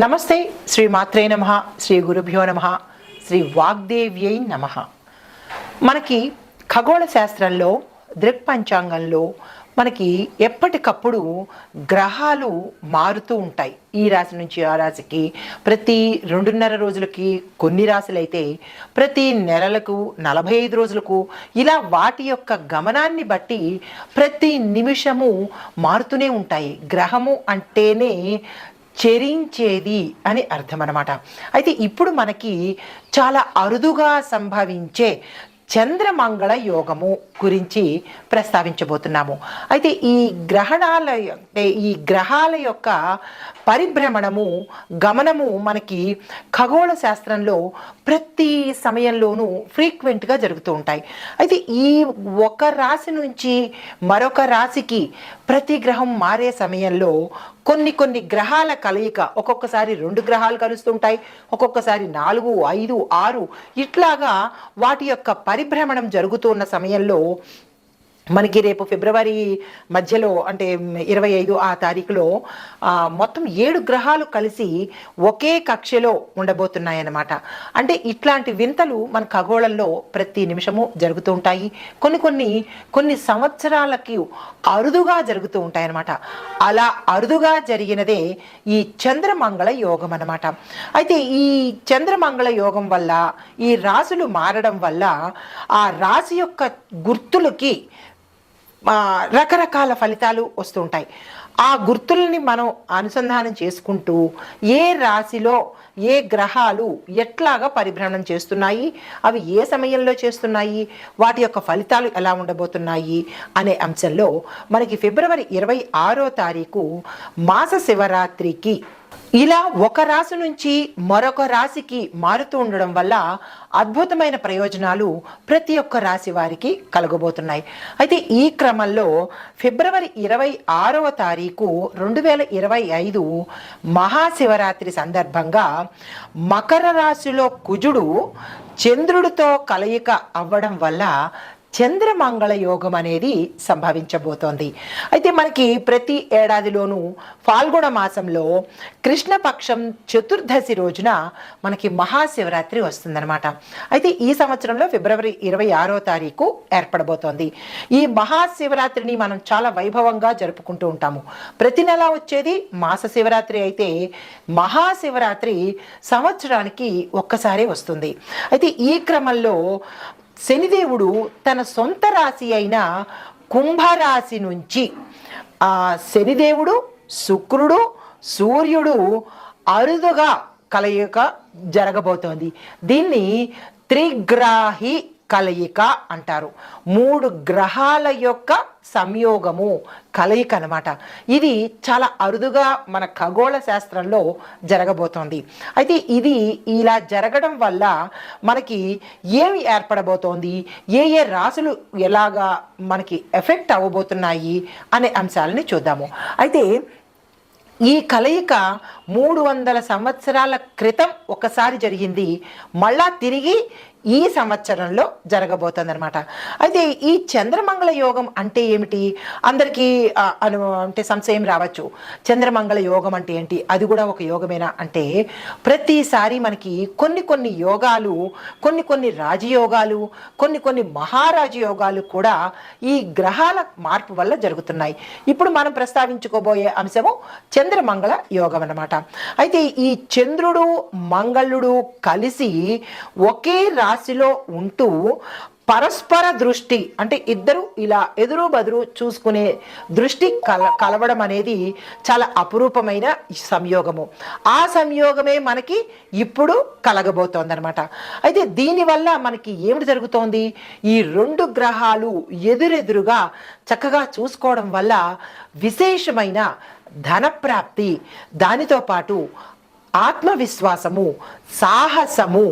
నమస్తే. శ్రీ మాత్రే నమః, శ్రీ గురుభ్యో నమః, శ్రీ వాగ్దేవ్యై నమః. మనకి ఖగోళ శాస్త్రంలో దృక్పంచాంగంలో మనకి ఎప్పటికప్పుడు గ్రహాలు మారుతూ ఉంటాయి. ఈ రాశి నుంచి ఆ రాశికి ప్రతి 2.5 రోజులకి, కొన్ని రాశులైతే ప్రతి నెలలకు 45 రోజులకు, ఇలా వాటి యొక్క గమనాన్ని బట్టి ప్రతి నిమిషము మారుతూనే ఉంటాయి. గ్రహము అంటేనే చెరించేది అని అర్థం అన్నమాట. అయితే ఇప్పుడు మనకి చాలా అరుదుగా సంభవించే చంద్రమంగళ యోగము గురించి ప్రస్తావించబోతున్నాము. అయితే ఈ గ్రహాల యొక్క పరిభ్రమణము, గమనము మనకి ఖగోళ శాస్త్రంలో ప్రతి సమయంలోనూ ఫ్రీక్వెంట్గా జరుగుతూ ఉంటాయి. అయితే ఈ ఒక రాశి నుంచి మరొక రాశికి ప్రతి గ్రహం మారే సమయంలో కొన్ని గ్రహాల కలయిక, ఒక్కొక్కసారి 2 గ్రహాలు కలుస్తుంటాయి, ఒక్కొక్కసారి 4, 5, 6 ఇట్లాగా వాటి యొక్క పరిభ్రమణం జరుగుతున్న సమయంలో మనకి రేపు ఫిబ్రవరి మధ్యలో అంటే 25 ఆ తారీఖులో మొత్తం 7 గ్రహాలు కలిసి ఒకే కక్షలో ఉండబోతున్నాయన్నమాట. అంటే ఇట్లాంటి వింతలు మన ఖగోళంలో ప్రతి నిమిషము జరుగుతూ ఉంటాయి. కొన్ని సంవత్సరాలకి అరుదుగా జరుగుతూ ఉంటాయన్నమాట. అలా అరుదుగా జరిగినదే ఈ చంద్రమంగళ యోగం అన్నమాట. అయితే ఈ చంద్రమంగళ యోగం వల్ల, ఈ రాశులు మారడం వల్ల ఆ రాశి యొక్క గుర్తులకి రకరకాల ఫలితాలు వస్తుంటాయి. ఆ గుర్తుల్ని మనం అనుసంధానం చేసుకుంటూ ఏ రాశిలో ఏ గ్రహాలు ఎట్లాగా పరిభ్రమణం చేస్తున్నాయి, అవి ఏ సమయంలో చేస్తున్నాయి, వాటి యొక్క ఫలితాలు ఎలా ఉండబోతున్నాయి అనే అంశంలో మనకి ఫిబ్రవరి 26వ తారీఖు మాస శివరాత్రికి ఇలా ఒక రాశి నుంచి మరొక రాశికి మారుతూ ఉండడం వల్ల అద్భుతమైన ప్రయోజనాలు ప్రతి ఒక్క రాశి వారికి కలగబోతున్నాయి. అయితే ఈ క్రమంలో ఫిబ్రవరి 26వ తారీఖు 2025 మహాశివరాత్రి సందర్భంగా మకర రాశిలో కుజుడు చంద్రుడితో కలయిక అవ్వడం వల్ల చంద్రమంగళ యోగం అనేది సంభవించబోతోంది. అయితే మనకి ప్రతి ఏడాదిలోనూ ఫాల్గుణ మాసంలో కృష్ణపక్షం చతుర్దశి రోజున మనకి మహాశివరాత్రి వస్తుందన్నమాట. అయితే ఈ సంవత్సరంలో ఫిబ్రవరి 26వ తారీఖు ఏర్పడబోతోంది. ఈ మహాశివరాత్రిని మనం చాలా వైభవంగా జరుపుకుంటూ ఉంటాము. ప్రతి నెల వచ్చేది మాస శివరాత్రి అయితే మహాశివరాత్రి సంవత్సరానికి ఒక్కసారి వస్తుంది. అయితే ఈ క్రమంలో శనిదేవుడు తన సొంత రాశి అయిన కుంభరాశి నుంచి శనిదేవుడు, శుక్రుడు, సూర్యుడు అరుదుగా కలయిక జరగబోతోంది. దీన్ని త్రిగ్రాహి కలయిక అంటారు. 3 గ్రహాల యొక్క సంయోగము, కలయిక అనమాట. ఇది చాలా అరుదుగా మన ఖగోళ శాస్త్రంలో జరగబోతోంది. అయితే ఇది ఇలా జరగడం వల్ల మనకి ఏమి ఏర్పడబోతోంది, ఏ రాశులు ఎలాగా మనకి ఎఫెక్ట్ అవ్వబోతున్నాయి అనే అంశాలని చూద్దాము. అయితే ఈ కలయిక 300 సంవత్సరాల క్రితం ఒకసారి జరిగింది, మళ్ళా తిరిగి ఈ సంవత్సరంలో జరగబోతుంది అనమాట. అయితే ఈ చంద్రమంగళ యోగం అంటే ఏమిటి, అందరికీ అంటే సంశయం రావచ్చు. చంద్రమంగళ యోగం అంటే ఏంటి, అది కూడా ఒక యోగమేనా అంటే, ప్రతిసారి మనకి కొన్ని యోగాలు, కొన్ని రాజయోగాలు, కొన్ని మహారాజ యోగాలు కూడా ఈ గ్రహాల మార్పు వల్ల జరుగుతున్నాయి. ఇప్పుడు మనం ప్రస్తావించుకోబోయే అంశము చంద్రమంగళ యోగం అన్నమాట. అయితే ఈ చంద్రుడు మంగళుడు కలిసి ఒకే రాశిలో ఉంటూ పరస్పర దృష్టి, అంటే ఇద్దరు ఇలా ఎదురు బదురు చూసుకునే దృష్టి కలవడం అనేది చాలా అపురూపమైన సంయోగము. ఆ సంయోగమే మనకి ఇప్పుడు కలగబోతోంది అనమాట. అయితే దీనివల్ల మనకి ఏమిటి జరుగుతోంది, ఈ 2 గ్రహాలు ఎదురెదురుగా చక్కగా చూసుకోవడం వల్ల విశేషమైన ధనప్రాప్తి, దానితో పాటు ఆత్మవిశ్వాసము, సాహసము,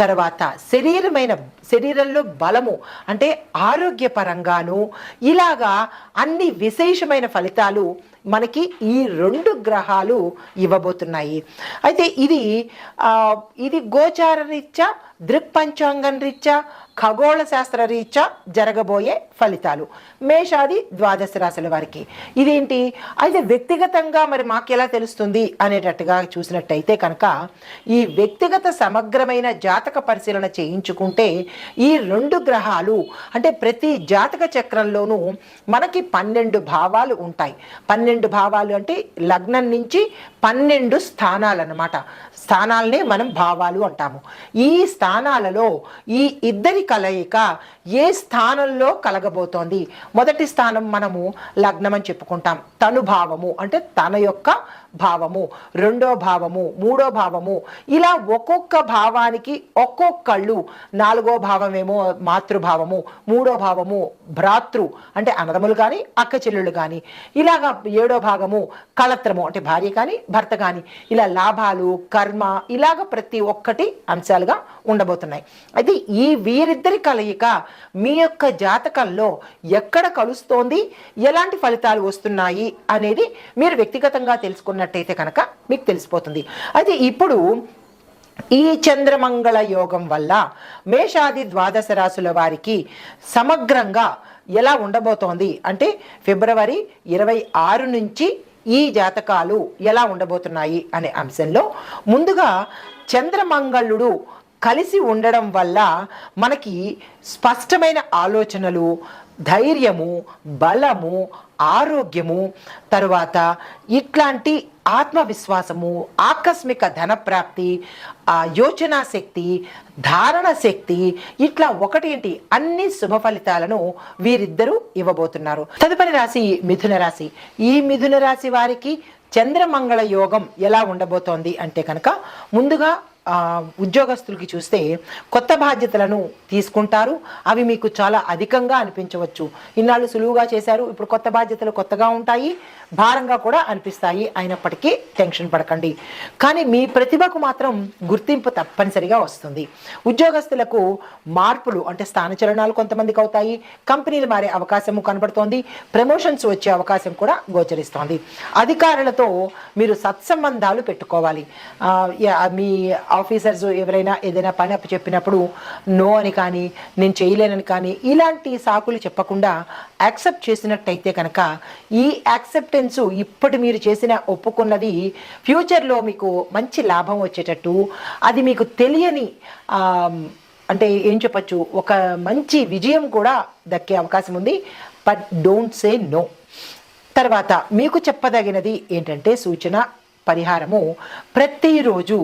తర్వాత శరీరంలో బలము, అంటే ఆరోగ్యపరంగాను ఇలాగా అన్ని విశేషమైన ఫలితాలు మనకి ఈ 2 గ్రహాలు ఇవ్వబోతున్నాయి. అయితే ఇది గోచార రీత్యా, దృక్పంచాంగం రీత్యా, ఖగోళ శాస్త్ర రీత్యా జరగబోయే ఫలితాలు మేషాది ద్వాదశ రాశుల వారికి. ఇదేంటి అయితే వ్యక్తిగతంగా మరి మాకు ఎలా తెలుస్తుంది అనేటట్టుగా చూసినట్టయితే కనుక ఈ వ్యక్తిగత సమగ్రమైన జాతక పరిశీలన చేయించుకుంటే ఈ 2 గ్రహాలు అంటే ప్రతి జాతక చక్రంలోనూ మనకి 12 భావాలు ఉంటాయి. 12 భావాలు అంటే లగ్నం నుంచి 12 స్థానాలు అన్నమాట. స్థానాలనే మనం భావాలు అంటాము. ఈ స్థానాలలో ఈ ఇద్దరి కలయిక ఏ స్థానంలో కలగబోతోంది. మొదటి స్థానం మనము లగ్నం అని చెప్పుకుంటాం. తను భావము అంటే తన యొక్క భావము, రెండో భావము, మూడో భావము, ఇలా ఒక్కొక్క భావానికి ఒక్కొక్కళ్ళు. 4వ భావమేమో మాతృభావము, 3వ భావము భ్రాతృ అంటే అన్నదమ్ములు కానీ అక్క చెల్లెళ్ళు కానీ, ఇలాగా 7వ భాగము కళత్రము అంటే భార్య కానీ భర్త కానీ, ఇలా లాభాలు కర్మ ఇలాగ ప్రతి ఒక్కటి అంశాలుగా ఉండబోతున్నాయి. అయితే ఈ వీరిద్దరి కలయిక మీ యొక్క జాతకంలో ఎక్కడ కలుస్తోంది, ఎలాంటి ఫలితాలు వస్తున్నాయి అనేది మీరు వ్యక్తిగతంగా తెలుసుకున్నట్టయితే కనుక మీకు తెలిసిపోతుంది. అయితే ఇప్పుడు ఈ చంద్రమంగళ యోగం వల్ల మేషాది ద్వాదశ రాశుల వారికి సమగ్రంగా ఎలా ఉండబోతోంది అంటే ఫిబ్రవరి 26 నుంచి ఈ జాతకాలు ఎలా ఉండబోతున్నాయి అనే అంశంలో ముందుగా చంద్రమంగళుడు కలిసి ఉండడం వల్ల మనకి స్పష్టమైన ఆలోచనలు, ధైర్యము, బలము, ఆరోగ్యము, తరువాత ఇట్లాంటి ఆత్మవిశ్వాసము, ఆకస్మిక ధనప్రాప్తి, యోచనా శక్తి, ధారణ శక్తి, ఇట్లా ఒకటేంటి అన్ని శుభ ఫలితాలను వీరిద్దరూ ఇవ్వబోతున్నారు. తదుపరి రాశి మిథున రాశి. ఈ మిథున రాశి వారికి చంద్రమంగళ యోగం ఎలా ఉండబోతోంది అంటే కనుక ముందుగా ఉద్యోగస్తులకి చూస్తే కొత్త బాధ్యతలను తీసుకుంటారు. అవి మీకు చాలా అధికంగా అనిపించవచ్చు. ఇన్నాళ్ళు సులువుగా చేశారు, ఇప్పుడు కొత్త బాధ్యతలు కొత్తగా ఉంటాయి, భారంగా కూడా అనిపిస్తాయి. అయినప్పటికీ టెన్షన్ పడకండి. కానీ మీ ప్రతిభకు మాత్రం గుర్తింపు తప్పనిసరిగా వస్తుంది. ఉద్యోగస్తులకు మార్పులు అంటే స్థానచలనాలు కొంతమందికి అవుతాయి. కంపెనీలు మారే అవకాశము కనబడుతోంది. ప్రమోషన్స్ వచ్చే అవకాశం కూడా గోచరిస్తోంది. అధికారులతో మీరు సత్సంబంధాలు పెట్టుకోవాలి. మీ ఆఫీసర్స్ ఎవరైనా ఏదైనా పని అప్పు చెప్పినప్పుడు నో అని కానీ నేను చేయలేనని కానీ ఇలాంటి సాకులు చెప్పకుండా యాక్సెప్ట్ చేసినట్టయితే కనుక ఈ యాక్సెప్టెన్స్ ఇప్పటి మీరు చేసిన ఒప్పుకున్నది ఫ్యూచర్లో మీకు మంచి లాభం వచ్చేటట్టు, అది మీకు తెలియని అంటే ఏం చెప్పచ్చు ఒక మంచి విజయం కూడా దక్కే అవకాశం ఉంది. But don't say no. తర్వాత మీకు చెప్పదగినది ఏంటంటే సూచన పరిహారము, ప్రతిరోజు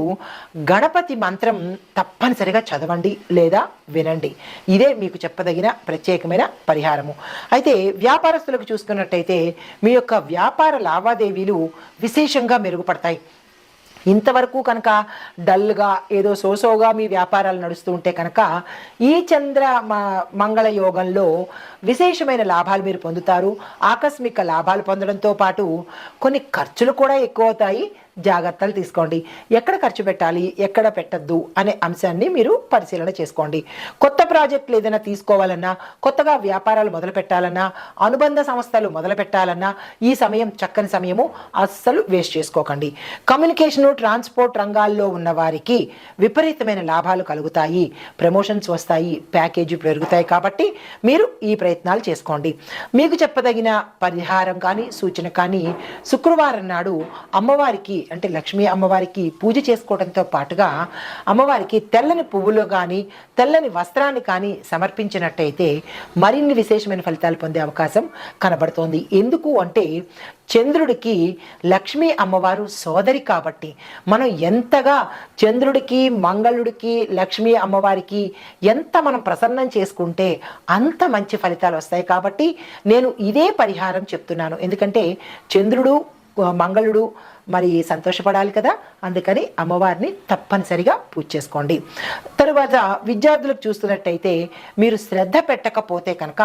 గణపతి మంత్రం తప్పనిసరిగా చదవండి లేదా వినండి. ఇదే మీకు చెప్పదగిన ప్రత్యేకమైన పరిహారము. అయితే వ్యాపారస్తులకు చూసుకున్నట్టయితే మీ యొక్క వ్యాపార లావాదేవీలు విశేషంగా మెరుగుపడతాయి. ఇంతవరకు కనుక డల్గా ఏదో సోసోగా మీ వ్యాపారాలు నడుస్తూ ఉంటే కనుక ఈ మంగళ యోగంలో విశేషమైన లాభాలు మీరు పొందుతారు. ఆకస్మిక లాభాలు పొందడంతో పాటు కొన్ని ఖర్చులు కూడా ఎక్కువ అవుతాయి. జాగ్రత్తలు తీసుకోండి. ఎక్కడ ఖర్చు పెట్టాలి, ఎక్కడ పెట్టద్దు అనే అంశాన్ని మీరు పరిశీలన చేసుకోండి. కొత్త ప్రాజెక్టులు ఏదైనా తీసుకోవాలన్నా, కొత్తగా వ్యాపారాలు మొదలు పెట్టాలన్నా, అనుబంధ సంస్థలు మొదలు పెట్టాలన్నా ఈ సమయం చక్కని సమయము. అస్సలు వేస్ట్ చేసుకోకండి. కమ్యూనికేషను, ట్రాన్స్పోర్ట్ రంగాల్లో ఉన్న వారికి విపరీతమైన లాభాలు కలుగుతాయి. ప్రమోషన్స్ వస్తాయి, ప్యాకేజీ పెరుగుతాయి. కాబట్టి మీరు ఈ ప్రయత్నాలు చేసుకోండి. మీకు చెప్పదగిన పరిహారం కానీ సూచన కానీ శుక్రవారం నాడు అమ్మవారికి అంటే లక్ష్మీ అమ్మవారికి పూజ చేసుకోవడంతో పాటుగా అమ్మవారికి తెల్లని పువ్వులు కానీ తెల్లని వస్త్రాన్ని కానీ సమర్పించినట్టయితే మరిన్ని విశేషమైన ఫలితాలు పొందే అవకాశం కనబడుతోంది. ఎందుకు అంటే చంద్రుడికి లక్ష్మీ అమ్మవారు సోదరి కాబట్టి మనం ఎంతగా చంద్రుడికి, మంగళుడికి, లక్ష్మీ అమ్మవారికి ఎంత మనం ప్రసన్నం చేసుకుంటే అంత మంచి ఫలితాలు వస్తాయి. కాబట్టి నేను ఇదే పరిహారం చెప్తున్నాను. ఎందుకంటే చంద్రుడు, మంగళుడు మరి సంతోషపడాలి కదా, అందుకని అమ్మవారిని తప్పనిసరిగా పూజ చేసుకోండి. తరువాత విద్యార్థులకు చూస్తున్నట్టయితే మీరు శ్రద్ధ పెట్టకపోతే కనుక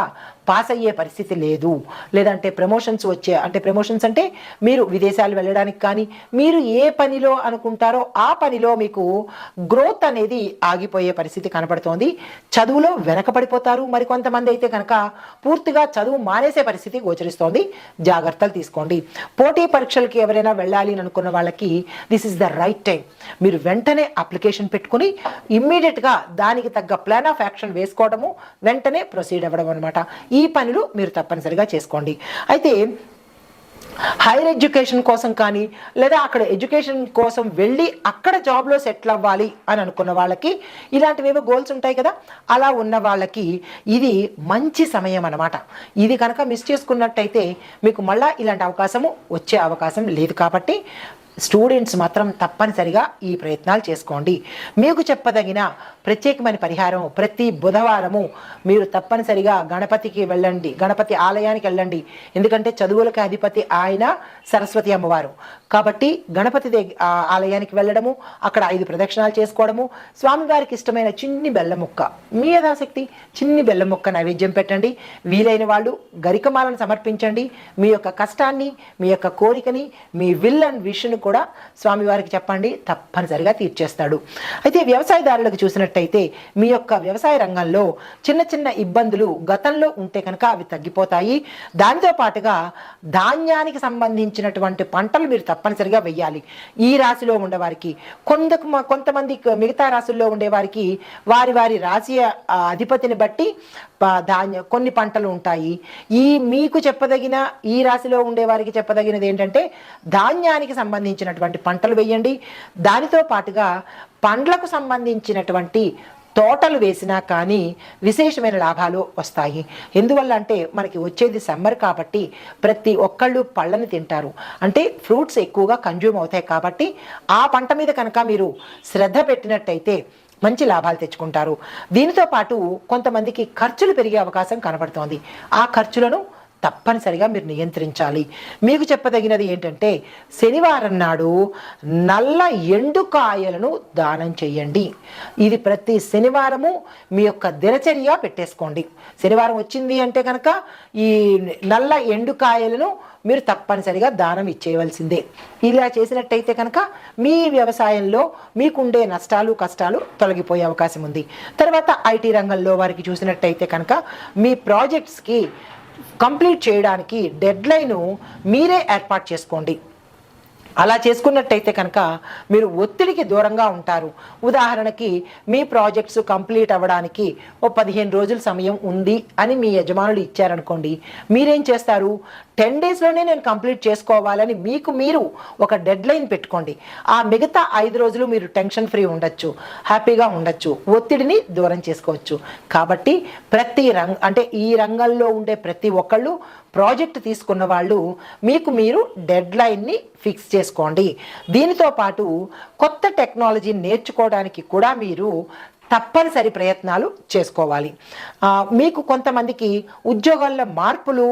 పాస్ అయ్యే పరిస్థితి లేదు. లేదంటే ప్రమోషన్స్ అంటే ప్రమోషన్స్ అంటే మీరు విదేశాలు వెళ్ళడానికి కానీ మీరు ఏ పనిలో అనుకుంటారో ఆ పనిలో మీకు గ్రోత్ అనేది ఆగిపోయే పరిస్థితి కనబడుతోంది. చదువులో వెనకబడిపోతారు. మరికొంతమంది అయితే కనుక పూర్తిగా చదువు మానేసే పరిస్థితి గోచరిస్తోంది. జాగ్రత్తలు తీసుకోండి. పోటీ పరీక్షలకి ఎవరైనా వెళ్ళాలి చేయాలి అని అనుకున్న వాళ్ళకి this is the right time. మీరు వెంటనే అప్లికేషన్ పెట్టుకుని ఇమ్మీడియట్గా దానికి తగ్గ ప్లాన్ ఆఫ్ యాక్షన్ వేసుకోవడము, వెంటనే ప్రొసీడ్ అవ్వడం అనమాట. ఈ పనులు మీరు తప్పనిసరిగా చేసుకోండి. అయితే హైయర్ ఎడ్యుకేషన్ కోసం కానీ లేదా అక్కడ ఎడ్యుకేషన్ కోసం వెళ్ళి అక్కడ జాబ్లో సెటిల్ అవ్వాలి అని అనుకున్న వాళ్ళకి ఇలాంటివేవో గోల్స్ ఉంటాయి కదా, అలా ఉన్న వాళ్ళకి ఇది మంచి సమయం అన్నమాట. ఇది కనుక మిస్ చేసుకున్నట్టయితే మీకు మళ్ళీ ఇలాంటి అవకాశము వచ్చే అవకాశం లేదు. కాబట్టి స్టూడెంట్స్ మాత్రం తప్పనిసరిగా ఈ ప్రయత్నాలు చేసుకోండి. మీకు చెప్పదగిన ప్రత్యేకమైన పరిహారం, ప్రతి బుధవారము మీరు తప్పనిసరిగా గణపతికి వెళ్ళండి, గణపతి ఆలయానికి వెళ్ళండి. ఎందుకంటే చదువులకు అధిపతి ఆయన సరస్వతి అమ్మవారు. కాబట్టి గణపతి ఆలయానికి వెళ్ళడము, అక్కడ 5 ప్రదక్షిణాలు చేసుకోవడము, స్వామివారికి ఇష్టమైన చిన్ని బెల్లం ముక్క, మీ యథాశక్తి చిన్ని బెల్లం ముక్క నైవేద్యం పెట్టండి. వీలైన వాళ్ళు గరికమాలను సమర్పించండి. మీ యొక్క కష్టాన్ని, మీ యొక్క కోరికని, మీ విల్ అండ్ విష్ను కూడా స్వామివారికి చెప్పండి, తప్పనిసరిగా తీర్చేస్తాడు. అయితే వ్యవసాయదారులకు చూసినట్టయితే మీ యొక్క వ్యవసాయ రంగంలో చిన్న చిన్న ఇబ్బందులు గతంలో ఉంటే కనుక అవి తగ్గిపోతాయి. దానితో పాటుగా ధాన్యానికి సంబంధించినటువంటి పంటలు మీరు తప్పనిసరిగా వెయ్యాలి. ఈ రాశిలో ఉండేవారికి, కొంతమంది మిగతా రాశుల్లో ఉండేవారికి వారి వారి రాశి అధిపతిని బట్టి కొన్ని పంటలు ఉంటాయి. మీకు చెప్పదగిన ఈ రాశిలో ఉండేవారికి చెప్పదగినది ఏంటంటే ధాన్యానికి సంబంధించినటువంటి పంటలు వేయండి. దానితో పాటుగా పండ్లకు సంబంధించినటువంటి తోటలు వేసినా కానీ విశేషమైన లాభాలు వస్తాయి. ఎందువల్ల అంటే మనకి వచ్చేది సమ్మర్ కాబట్టి ప్రతి ఒక్కళ్ళు పళ్ళని తింటారు, అంటే ఫ్రూట్స్ ఎక్కువగా కన్జ్యూమ్ అవుతాయి. కాబట్టి ఆ పంట మీద కనుక మీరు శ్రద్ధ పెట్టినట్టయితే మంచి లాభాలు తెచ్చుకుంటారు. దీనితో పాటు కొంతమందికి ఖర్చులు పెరిగే అవకాశం కనబడుతోంది. ఆ ఖర్చులను తప్పనిసరిగా మీరు నియంత్రించాలి. మీకు చెప్పదగినది ఏంటంటే శనివారం నాడు నల్ల ఎండుకాయలను దానం చేయండి. ఇది ప్రతి శనివారము మీ యొక్క దినచర్య పెట్టేసుకోండి. శనివారం వచ్చింది అంటే కనుక ఈ నల్ల ఎండుకాయలను మీరు తప్పనిసరిగా దానం ఇచ్చేయవలసిందే. ఇలా చేసినట్టయితే కనుక మీ వ్యవసాయంలో మీకుండే నష్టాలు కష్టాలు తొలగిపోయే అవకాశం ఉంది. తర్వాత ఐటీ రంగంలో వారికి చూసినట్టయితే కనుక మీ ప్రాజెక్ట్స్కి కంప్లీట్ చేయడానికి డెడ్లైను మీరే ఏర్పాటు చేసుకోండి. అలా చేసుకున్నట్టయితే కనుక మీరు ఒత్తిడికి దూరంగా ఉంటారు. ఉదాహరణకి మీ ప్రాజెక్ట్స్ కంప్లీట్ అవ్వడానికి 15 రోజుల సమయం ఉంది అని మీ యజమానులు ఇచ్చారనుకోండి, మీరేం చేస్తారు, 10 డేస్లోనే నేను కంప్లీట్ చేసుకోవాలని మీకు మీరు ఒక డెడ్లైన్ పెట్టుకోండి. ఆ మిగతా 5 రోజులు మీరు టెన్షన్ ఫ్రీ ఉండొచ్చు, హ్యాపీగా ఉండొచ్చు, ఒత్తిడిని దూరం చేసుకోవచ్చు. కాబట్టి అంటే ఈ రంగంలో ఉండే ప్రతి ఒక్కళ్ళు ప్రాజెక్ట్ తీసుకున్న వాళ్ళు మీకు మీరు డెడ్లైన్ని ఫిక్స్ చేసుకోండి. దీనితో పాటు కొత్త టెక్నాలజీని నేర్చుకోవడానికి కూడా మీరు తప్పనిసరి ప్రయత్నాలు చేసుకోవాలి. మీకు కొంతమందికి ఉద్యోగాల్లో మార్పులు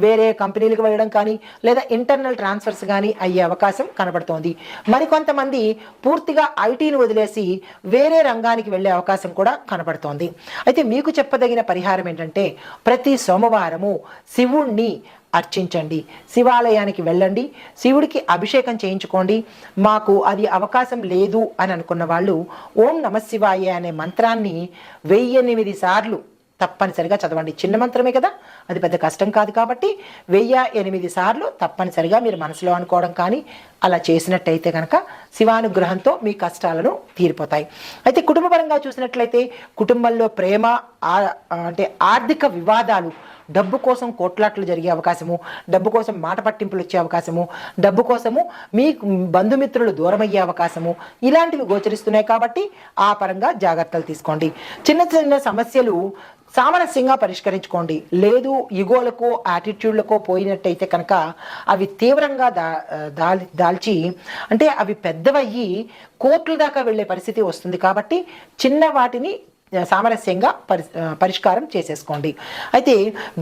వేరే కంపెనీలకు వెళ్ళడం కానీ లేదా ఇంటర్నల్ ట్రాన్స్ఫర్స్ కానీ అయ్యే అవకాశం కనబడుతోంది. మరికొంతమంది పూర్తిగా ఐటీని వదిలేసి వేరే రంగానికి వెళ్ళే అవకాశం కూడా కనబడుతోంది. అయితే మీకు చెప్పదగిన పరిహారం ఏంటంటే ప్రతి సోమవారము శివుణ్ణి అర్చించండి, శివాలయానికి వెళ్ళండి, శివుడికి అభిషేకం చేయించుకోండి. మాకు అది అవకాశం లేదు అని అనుకున్న వాళ్ళు ఓం నమఃశివాయ అనే మంత్రాన్ని 1008 సార్లు తప్పనిసరిగా చదవండి. చిన్న మంత్రమే కదా, అది పెద్ద కష్టం కాదు. కాబట్టి 1008 సార్లు తప్పనిసరిగా మీరు మనసులో అనుకోవడం కానీ అలా చేసినట్టయితే కనుక శివానుగ్రహంతో మీ కష్టాలను తీరిపోతాయి. అయితే కుటుంబపరంగా చూసినట్లయితే కుటుంబంలో ప్రేమ అంటే ఆర్థిక వివాదాలు, డబ్బు కోసం కోట్లాట్లు జరిగే అవకాశము, డబ్బు కోసం మాట పట్టింపులు వచ్చే అవకాశము, డబ్బు కోసము మీ బంధుమిత్రులు దూరమయ్యే అవకాశము, ఇలాంటివి గోచరిస్తున్నాయి. కాబట్టి ఆ పరంగా జాగ్రత్తలు తీసుకోండి. చిన్న చిన్న సమస్యలు సామరస్యంగా పరిష్కరించుకోండి. లేదు ఇగోలకో యాటిట్యూడ్లకో పోయినట్టయితే కనుక అవి తీవ్రంగా దాల్చి అంటే అవి పెద్దవయ్యి కోర్టుల దాకా వెళ్ళే పరిస్థితి వస్తుంది. కాబట్టి చిన్న వాటిని సామరస్యంగా పరిష్కారం చేసేసుకోండి. అయితే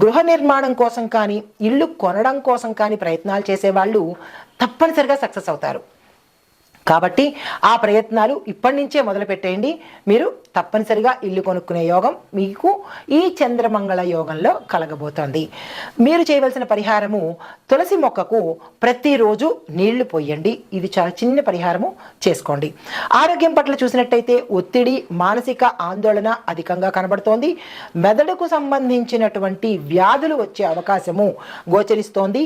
గృహ నిర్మాణం కోసం కానీ ఇల్లు కొనడం కోసం కానీ ప్రయత్నాలు చేసేవాళ్ళు తప్పనిసరిగా సక్సెస్ అవుతారు. కాబట్టి ఆ ప్రయత్నాలు ఇప్పటి నుంచే మొదలు పెట్టేయండి. మీరు తప్పనిసరిగా ఇల్లు కొనుక్కునే యోగం మీకు ఈ చంద్రమంగళ యోగంలో కలగబోతోంది. మీరు చేయవలసిన పరిహారము, తులసి మొక్కకు ప్రతిరోజు నీళ్లు పోయండి. ఇది చాలా చిన్న పరిహారము, చేసుకోండి. ఆరోగ్యం పట్ల చూసినట్టయితే ఒత్తిడి, మానసిక ఆందోళన అధికంగా కనబడుతోంది. మెదడుకు సంబంధించినటువంటి వ్యాధులు వచ్చే అవకాశము గోచరిస్తోంది.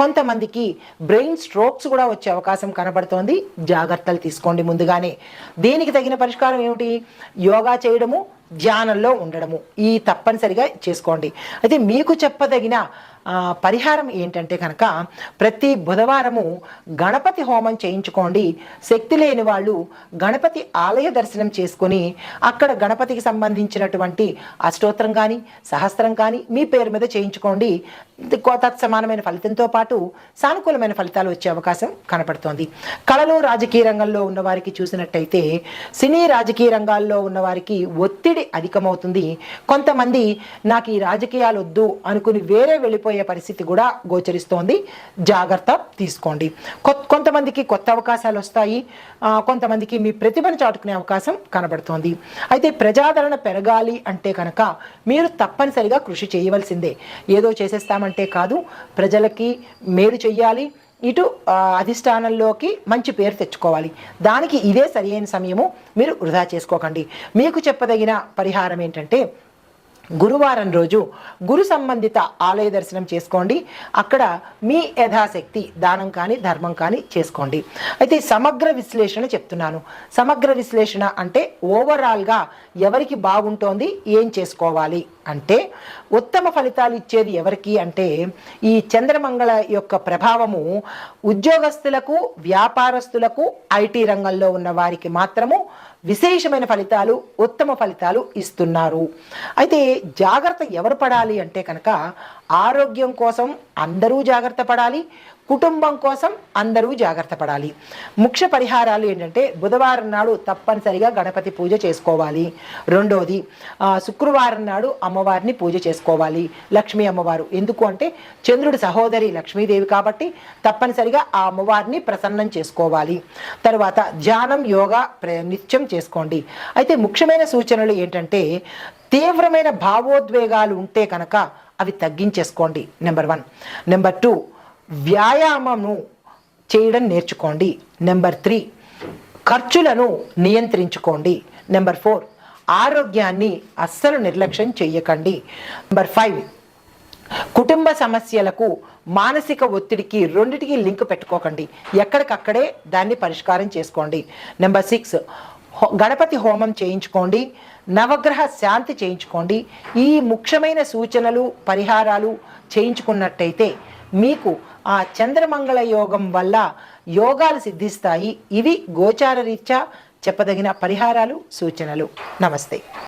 కొంతమందికి బ్రెయిన్ స్ట్రోక్స్ కూడా వచ్చే అవకాశం కనబడుతోంది. జాగ్రత్తలు తీసుకోండి ముందుగానే. దీనికి తగిన పరిష్కారం ఏమిటి? యోగా చేయడము, ధ్యానంలో ఉండడము. ఈ తప్పనిసరిగా చేసుకోండి. అయితే మీకు చెప్పదగిన పరిహారం ఏంటంటే కనుక, ప్రతి బుధవారము గణపతి హోమం చేయించుకోండి. శక్తి లేని వాళ్ళు గణపతి ఆలయ దర్శనం చేసుకొని అక్కడ గణపతికి సంబంధించినటువంటి అష్టోత్తరం కానీ సహస్రం కానీ మీ పేరు మీద చేయించుకోండి. తత్సమానమైన ఫలితంతో పాటు సానుకూలమైన ఫలితాలు వచ్చే అవకాశం కనపడుతోంది. కళలు, రాజకీయ రంగంలో ఉన్నవారికి చూసినట్టయితే, సినీ రాజకీయ రంగాల్లో ఉన్నవారికి ఒత్తిడి అధికమవుతుంది. కొంతమంది నాకు ఈ రాజకీయాలు వద్దు అనుకుని వేరే వెళ్ళిపోయే పరిస్థితి కూడా గోచరిస్తోంది. జాగ్రత్త తీసుకోండి. కొంతమందికి కొత్త అవకాశాలు వస్తాయి. కొంతమందికి మీ ప్రతిభను చాటుకునే అవకాశం కనబడుతోంది. అయితే ప్రజాదరణ పెరగాలి అంటే కనుక మీరు తప్పనిసరిగా కృషి చేయవలసిందే. ఏదో చేసేస్తామంటే కాదు, ప్రజలకి మేలు చెయ్యాలి, ఇటు అధిష్టానంలోకి మంచి పేరు తెచ్చుకోవాలి. దానికి ఇదే సరైన సమయము, మీరు వృధా చేసుకోకండి. మీకు చెప్పదగిన పరిహారం ఏంటంటే, గురువారం రోజు గురు సంబంధిత ఆలయ దర్శనం చేసుకోండి. అక్కడ మీ యథాశక్తి దానం కానీ ధర్మం కానీ చేసుకోండి. అయితే సమగ్ర విశ్లేషణ చెప్తున్నాను. సమగ్ర విశ్లేషణ అంటే ఓవరాల్గా ఎవరికి బాగుంటోంది, ఏం చేసుకోవాలి అంటే, ఉత్తమ ఫలితాలు ఇచ్చేది ఎవరికి అంటే, ఈ చంద్రమంగళ యొక్క ప్రభావము ఉద్యోగస్తులకు, వ్యాపారస్తులకు, ఐటీ రంగంలో ఉన్న వారికి మాత్రము విశేషమైన ఫలితాలు, ఉత్తమ ఫలితాలు ఇస్తున్నారు. అయితే జాగ్రత్త ఎవరు పడాలి అంటే కనుక, ఆరోగ్యం కోసం అందరూ జాగ్రత్త పడాలి, కుటుంబం కోసం అందరూ జాగ్రత్త పడాలి. ముఖ్య పరిహారాలు ఏంటంటే, బుధవారం నాడు తప్పనిసరిగా గణపతి పూజ చేసుకోవాలి. రెండోది, శుక్రవారం నాడు అమ్మవారిని పూజ చేసుకోవాలి, లక్ష్మీ అమ్మవారు. ఎందుకు అంటే చంద్రుడి సహోదరి లక్ష్మీదేవి కాబట్టి తప్పనిసరిగా ఆ అమ్మవారిని ప్రసన్నం చేసుకోవాలి. తర్వాత ధ్యానం, యోగా నిత్యం చేసుకోండి. అయితే ముఖ్యమైన సూచనలు ఏంటంటే, తీవ్రమైన భావోద్వేగాలు ఉంటే కనుక అవి తగ్గించేసుకోండి, నెంబర్ 1. నెంబర్ 2, వ్యాయామము చేయడం నేర్చుకోండి. నెంబర్ 3, ఖర్చులను నియంత్రించుకోండి. నెంబర్ 4, ఆరోగ్యాన్ని అస్సలు నిర్లక్ష్యం చెయ్యకండి. నెంబర్ 5, కుటుంబ సమస్యలకు, మానసిక ఒత్తిడికి రెండిటికి లింక్ పెట్టుకోకండి, ఎక్కడికక్కడే దాన్ని పరిష్కారం చేసుకోండి. నెంబర్ 6, గణపతి హోమం చేయించుకోండి, నవగ్రహ శాంతి చేయించుకోండి. ఈ ముఖ్యమైన సూచనలు, పరిహారాలు చేయించుకున్నట్టయితే మీకు ఆ చంద్రమంగళ యోగం వల్ల యోగాలు సిద్ధిస్తాయి. ఇవి గోచార రీత్యా చెప్పదగిన పరిహారాలు, సూచనలు. నమస్తే.